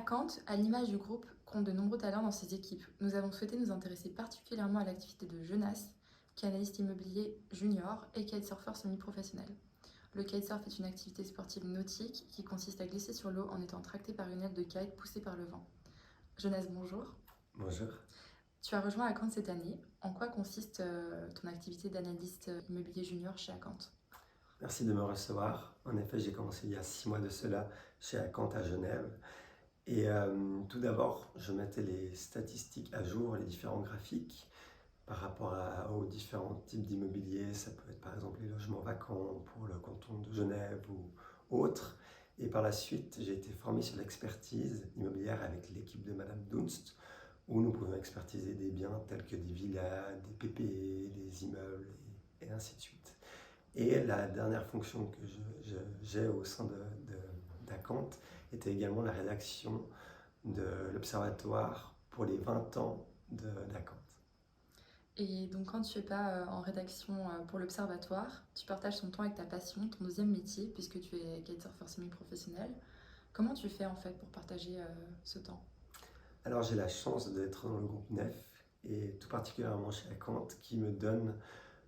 Kant, à l'image du groupe, compte de nombreux talents dans ses équipes. Nous avons souhaité nous intéresser particulièrement à l'activité de Jonas, qui est analyste immobilier junior et kitesurfer semi-professionnel. Le kitesurf est une activité sportive nautique qui consiste à glisser sur l'eau en étant tracté par une aile de kite poussée par le vent. Jonas, bonjour. Bonjour. Tu as rejoint Kant cette année. En quoi consiste ton activité d'analyste immobilier junior chez Kant? Merci de me recevoir. En effet, j'ai commencé il y a 6 mois de cela chez Akant à Genève. Et tout d'abord, je mettais les statistiques à jour, les différents graphiques par rapport aux différents types d'immobilier. Ça peut être par exemple les logements vacants pour le canton de Genève ou autres. Et par la suite, j'ai été formé sur l'expertise immobilière avec l'équipe de Madame Dunst, où nous pouvons expertiser des biens tels que des villas, des PPE, des immeubles et ainsi de suite. Et la dernière fonction que j'ai au sein d'Akant était également la rédaction de l'Observatoire pour les 20 ans d'Akant. Et donc quand tu n'es pas en rédaction pour l'Observatoire, tu partages ton temps avec ta passion, ton deuxième métier, puisque tu es kitesurfer semi-professionnel. Comment tu fais en fait pour partager ce temps? Alors j'ai la chance d'être dans le groupe NEF et tout particulièrement chez Akant qui me donne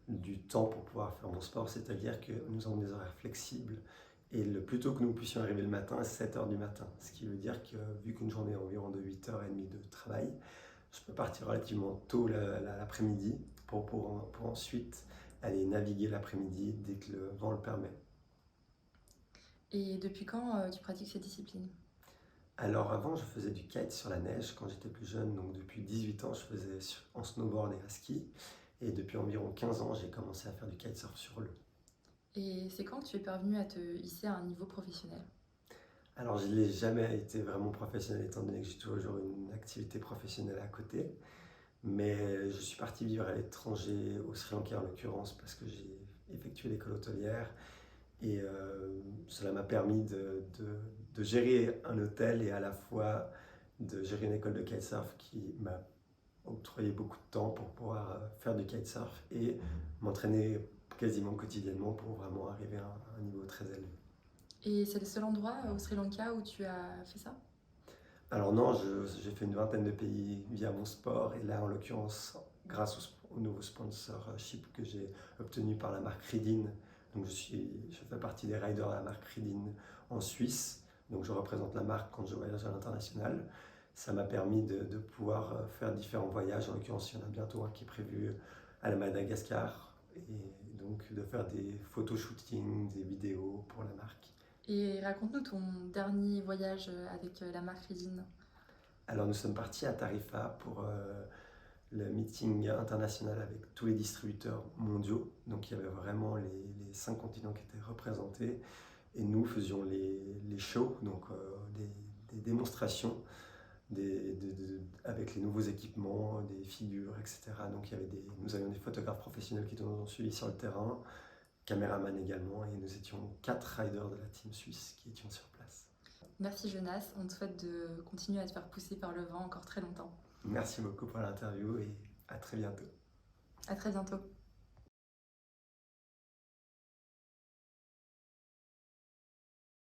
du temps pour pouvoir faire mon sport, c'est-à-dire que nous avons des horaires flexibles et le plus tôt que nous puissions arriver le matin à 7 heures du matin. Ce qui veut dire que vu qu'une journée est environ de 8h30 de travail, je peux partir relativement tôt l'après-midi pour ensuite aller naviguer l'après-midi dès que le vent le permet. Et depuis quand tu pratiques cette discipline? Alors avant, je faisais du kite sur la neige quand j'étais plus jeune, donc depuis 18 ans, je faisais en snowboard et à ski. Et depuis environ 15 ans, j'ai commencé à faire du kitesurf sur l'eau. Et c'est quand que tu es parvenu à te hisser à un niveau professionnel? Alors, je n'ai jamais été vraiment professionnel, étant donné que j'ai toujours une activité professionnelle à côté. Mais je suis parti vivre à l'étranger, au Sri Lanka en l'occurrence, parce que j'ai effectué l'école hôtelière. Et cela m'a permis de gérer un hôtel et à la fois de gérer une école de kitesurf qui m'a octroyé beaucoup de temps pour pouvoir faire du kitesurf et m'entraîner quasiment quotidiennement pour vraiment arriver à un niveau très élevé. Et c'est le seul endroit au Sri Lanka où tu as fait ça? Alors non, j'ai fait une vingtaine de pays via mon sport et là en l'occurrence grâce au nouveau sponsorship que j'ai obtenu par la marque Ridin. Donc je fais partie des riders de la marque Ridin en Suisse, donc je représente la marque quand je voyage à l'international. Ça m'a permis de pouvoir faire différents voyages, en l'occurrence il y en a bientôt un qui est prévu à la Madagascar et donc de faire des photoshootings, des vidéos pour la marque. Et raconte-nous ton dernier voyage avec la marque Ridin. Alors nous sommes partis à Tarifa pour le meeting international avec tous les distributeurs mondiaux. Donc il y avait vraiment les 5 continents qui étaient représentés. Et nous faisions les shows, donc des démonstrations avec les nouveaux équipements, des figures, etc. Donc nous avions des photographes professionnels qui nous ont suivis sur le terrain, caméraman également, et nous étions 4 riders de la team suisse qui étions sur place. Merci Jonas, on te souhaite de continuer à te faire pousser par le vent encore très longtemps. Merci beaucoup pour l'interview et à très bientôt. À très bientôt.